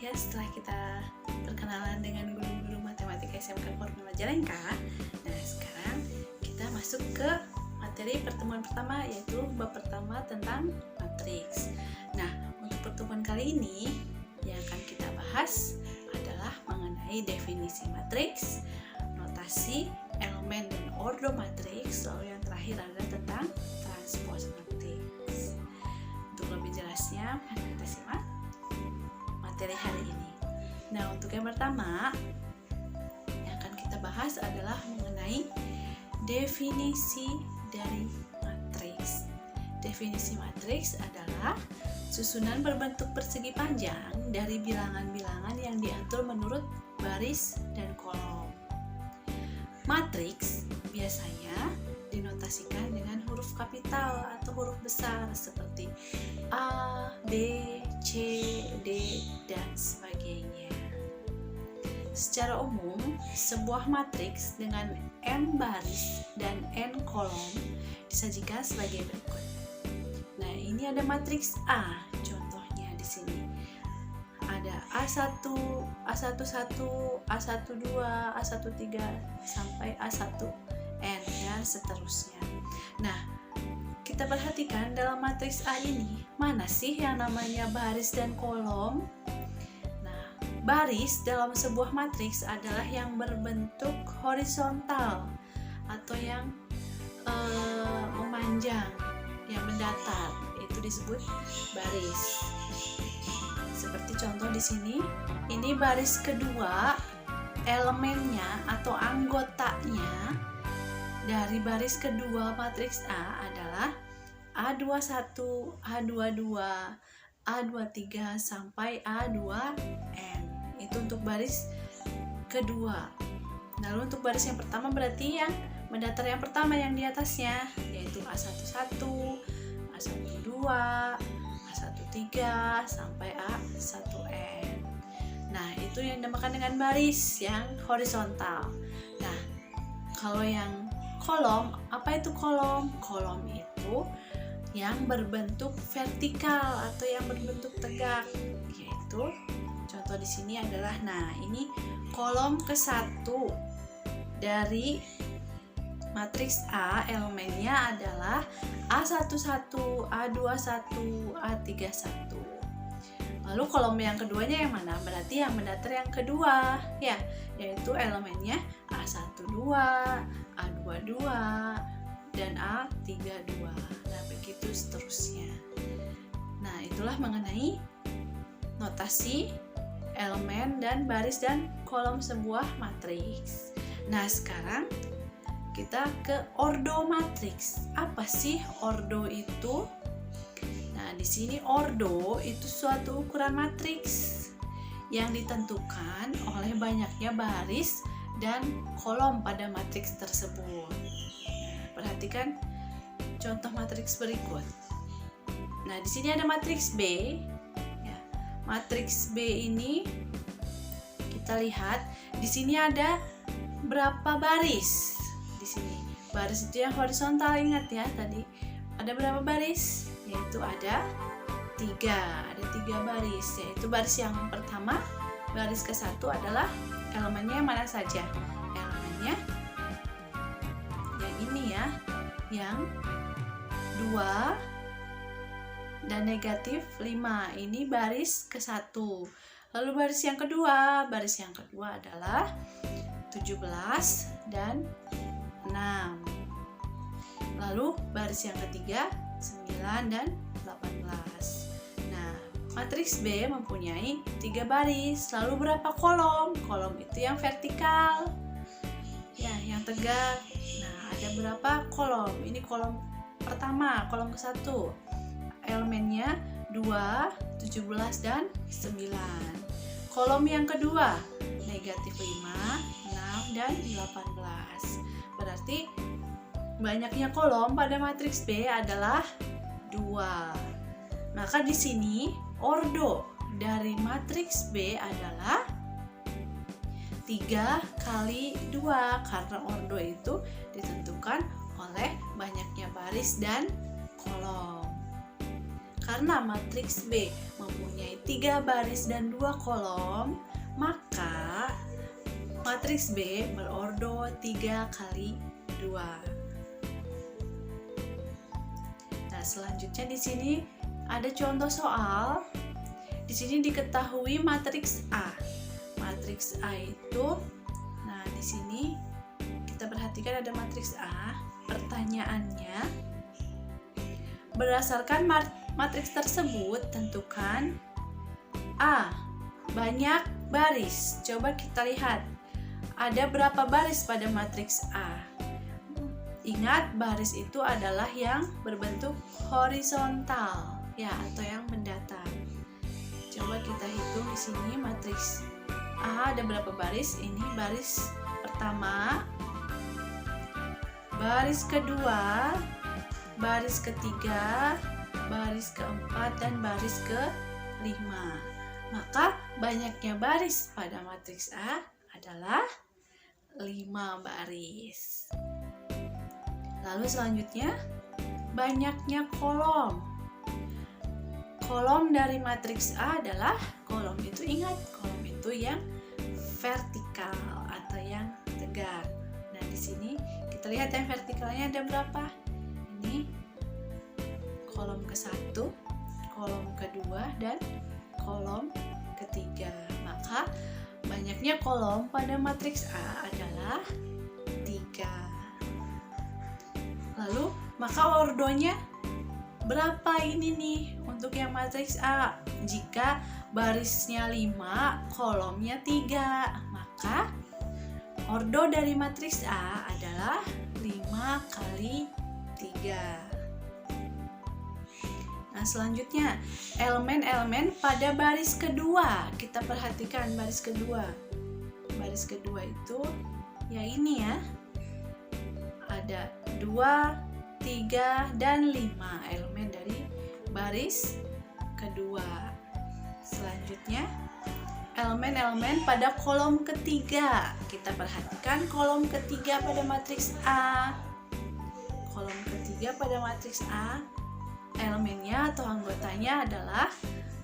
Ya, setelah kita perkenalan dengan guru-guru matematika SMK Kornel Majalengka, nah sekarang kita masuk ke materi pertemuan pertama, yaitu bab pertama tentang matriks. Nah, untuk pertemuan kali ini yang akan kita bahas adalah mengenai definisi matriks, notasi, elemen dan ordo matriks, lalu yang terakhir adalah tentang transpose matriks. Untuk lebih jelasnya, mari kita simak materi hari ini. Nah, untuk yang pertama yang akan kita bahas adalah mengenai definisi dari matriks. Definisi matriks adalah susunan berbentuk persegi panjang dari bilangan-bilangan yang diatur menurut baris dan kolom. Matriks biasanya dinotasikan dengan huruf kapital atau huruf besar seperti A, B, C, D, dan sebagainya. Secara umum, sebuah matriks dengan n baris dan n kolom disajikan sebagai berikut. Nah, ini ada matriks A, contohnya di sini. Ada A1, A11, A12, A13 sampai A1N dan seterusnya. Nah, kita perhatikan dalam matriks A ini, mana sih yang namanya baris dan kolom? Nah, baris dalam sebuah matriks adalah yang berbentuk horizontal atau yang memanjang, yang mendatar, itu disebut baris. Seperti contoh di sini, ini baris kedua, elemennya atau anggotanya dari baris kedua matriks A adalah A21, A22, A23 sampai A2N. Itu untuk baris kedua. Lalu untuk baris yang pertama berarti yang mendatar yang pertama yang di atasnya, yaitu A11, A12, A13 sampai A1N. Nah, itu yang dinamakan dengan baris yang horizontal. Nah, kalau yang kolom, apa itu kolom? Kolom itu yang berbentuk vertikal atau yang berbentuk tegak, yaitu contoh di sini adalah, nah ini kolom ke-1 dari matriks A, elemennya adalah A11, A21, A31. Lalu kolom yang keduanya yang mana? Berarti yang mendatar yang kedua, ya, yaitu elemennya A12, A22, dan A32. Nah, begitu seterusnya. Nah, itulah mengenai notasi, elemen, dan baris dan kolom sebuah matriks. Nah, sekarang kita ke ordo matriks. Apa sih ordo itu? Nah, di sini ordo itu suatu ukuran matriks yang ditentukan oleh banyaknya baris dan kolom pada matriks tersebut. Perhatikan contoh matriks berikut. Nah, di sini ada matriks B. Ya, matriks B ini kita lihat di sini ada berapa baris? Di sini baris itu yang horizontal, ingat ya tadi ada berapa baris? Yaitu ada 3 baris, yaitu baris yang pertama, baris ke-1 adalah elemennya yang mana saja? Elemennya yang ini ya, yang 2 dan negatif 5, ini baris ke-1. Lalu baris yang kedua adalah 17 dan 6. Lalu baris yang ketiga 9 dan 18. Nah, matriks B mempunyai 3 baris. Lalu berapa kolom? Kolom itu yang vertikal, ya, yang tegak. Nah, ada berapa kolom? Ini kolom pertama, kolom ke-1. Elemennya 2, 17 dan 9. Kolom yang kedua negatif 5, 6 dan 18. Berarti banyaknya kolom pada matriks B adalah 2. Maka di sini ordo dari matriks B adalah 3 kali 2, karena ordo itu ditentukan oleh banyaknya baris dan kolom. Karena matriks B mempunyai mempunyai 3 baris dan 2 kolom, maka matriks B berordo 3 kali 2. Nah, selanjutnya di sini ada contoh soal. Di sini diketahui matriks A. Matriks A itu, nah di sini kita perhatikan ada matriks A. Pertanyaannya, berdasarkan matriks tersebut tentukan A. Banyak baris. Coba kita lihat. Ada berapa baris pada matriks A? Ingat, baris itu adalah yang berbentuk horizontal, ya, atau yang mendatar. Coba kita hitung di sini matriks A ada berapa baris? Ini baris pertama, baris kedua, baris ketiga, baris keempat, dan baris kelima. Maka banyaknya baris pada matriks A adalah 5 baris. Lalu selanjutnya, banyaknya kolom. Kolom dari matriks A adalah, kolom itu ingat, kolom itu yang vertikal atau yang tegak. Nah, di sini kita lihat yang vertikalnya ada berapa? Ini kolom ke-1, kolom kedua, dan kolom ketiga. Maka banyaknya kolom pada matriks A adalah 3. Lalu, maka ordonya berapa ini nih untuk yang matriks A? Jika barisnya 5, kolomnya 3, maka ordo dari matriks A adalah 5 kali 3. Nah, selanjutnya elemen-elemen pada baris kedua. Kita perhatikan baris kedua. Baris kedua itu ya ini ya. Ada 2, 3, dan 5 elemen dari baris kedua. Selanjutnya elemen-elemen pada kolom ketiga. Kita perhatikan kolom ketiga pada matriks A. Kolom ketiga pada matriks A, elemennya atau anggotanya adalah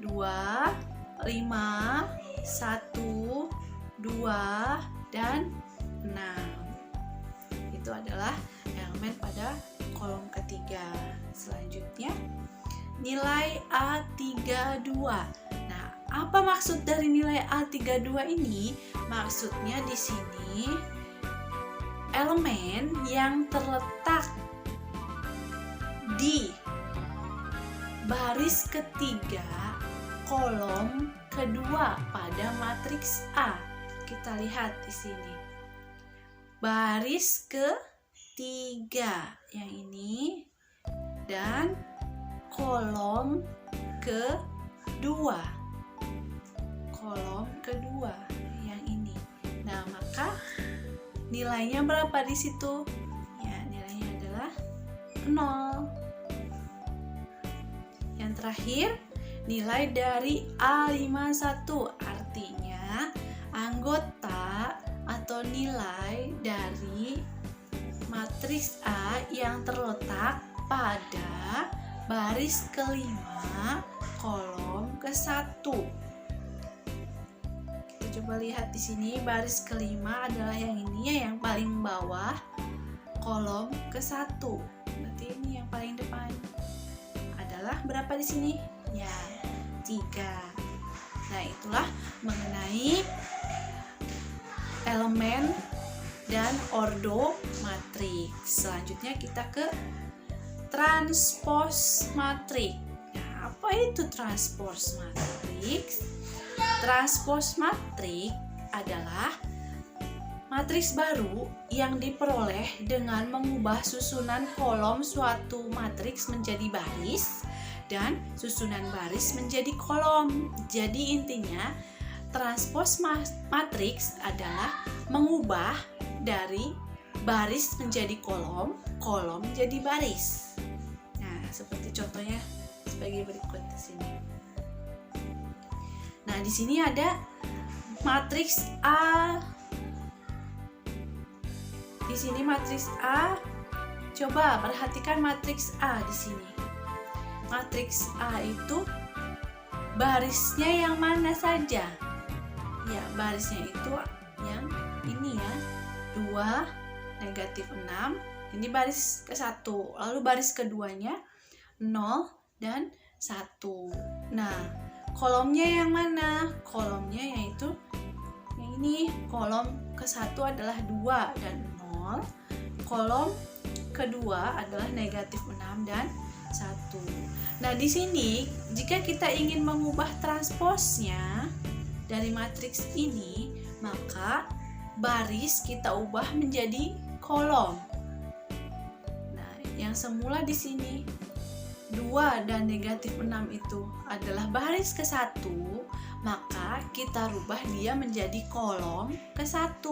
2, 5, 1, 2, dan 6. Itu adalah elemen pada kolom ketiga. Selanjutnya, nilai A32. Nah, apa maksud dari nilai A32 ini? Maksudnya di sini elemen yang terletak di baris ketiga kolom kedua pada matriks A. Kita lihat di sini. Baris ketiga yang ini dan kolom kedua. Kolom kedua yang ini. Nah, maka nilainya berapa di situ? Ya, nilainya adalah 0. Yang terakhir, nilai dari A51, artinya anggota atau nilai dari matriks A yang terletak pada baris kelima kolom ke-1. Kita coba lihat di sini, baris kelima adalah yang ini ya, yang paling bawah kolom ke-1. Berarti ini yang paling depan. Adalah berapa di sini? Ya, 3. Nah, itulah mengenai elemen dan ordo matriks. Selanjutnya kita ke transpose matriks. Nah, apa itu transpose matriks? Transpose matriks adalah matriks baru yang diperoleh dengan mengubah susunan kolom suatu matriks menjadi baris dan susunan baris menjadi kolom. Jadi intinya transpose matriks adalah mengubah dari baris menjadi kolom, kolom menjadi baris. Nah, seperti contohnya sebagai berikut di sini. Nah, di sini ada matriks A. Di sini matriks A. Coba perhatikan matriks A di sini. Matriks A itu barisnya yang mana saja? Ya, barisnya itu yang ini ya, 2, negatif 6. Ini baris ke-1. Lalu baris keduanya 0 dan 1. Nah, kolomnya yang mana? Kolomnya yaitu yang ini. Kolom ke-1 adalah 2 dan 0. Kolom kedua adalah negatif 6 dan 1. Nah, di sini jika kita ingin mengubah transposnya dari matriks ini, maka baris kita ubah menjadi kolom. Nah, yang semula di sini 2 dan negatif 6 itu adalah baris ke-1, maka kita rubah dia menjadi kolom ke-1,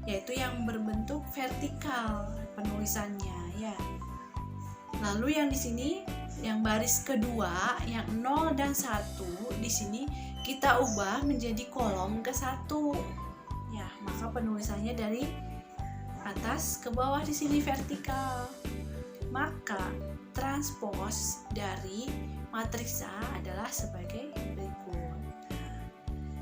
yaitu yang berbentuk vertikal penulisannya ya. Lalu yang di sini yang baris kedua yang 0 dan 1 di sini kita ubah menjadi kolom ke-1. Ya, maka penulisannya dari atas ke bawah di sini vertikal. Maka transpos dari matriks A adalah sebagai berikut.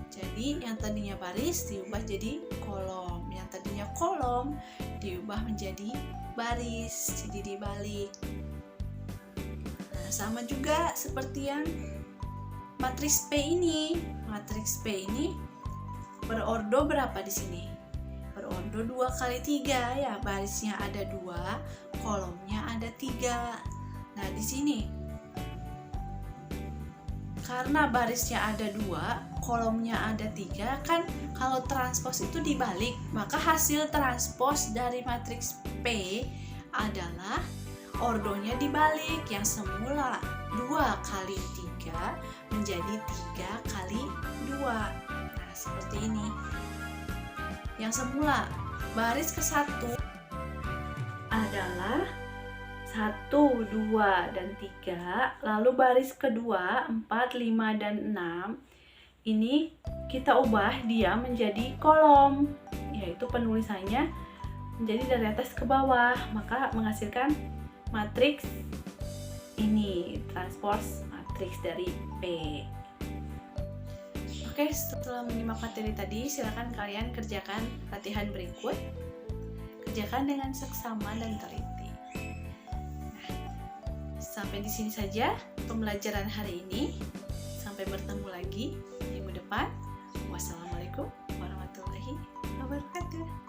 Jadi yang tadinya baris diubah jadi kolom, yang tadinya kolom diubah menjadi baris, jadi dibalik. Nah, sama juga seperti yang matriks P ini. Matriks P ini berordo berapa di sini? Berordo 2 kali 3 ya, barisnya ada 2, kolomnya ada 3. Nah, di sini karena barisnya ada 2, kolomnya ada 3, kan kalau transpos itu dibalik, maka hasil transpos dari matriks P adalah ordonya dibalik, yang semula 2 kali 3 menjadi 3 kali 2. Nah, seperti ini. Yang semula baris ke-1 adalah 1, 2, dan 3. Lalu baris kedua 4, 5, dan 6. Ini kita ubah dia menjadi kolom, yaitu penulisannya menjadi dari atas ke bawah, maka menghasilkan matriks ini, transpos matriks dari P. Oke, setelah menyimak materi tadi, silakan kalian kerjakan latihan berikut. Kerjakan dengan seksama dan teliti. Nah, sampai di sini saja pembelajaran hari ini. Sampai bertemu lagi minggu depan. Wassalamualaikum warahmatullahi wabarakatuh.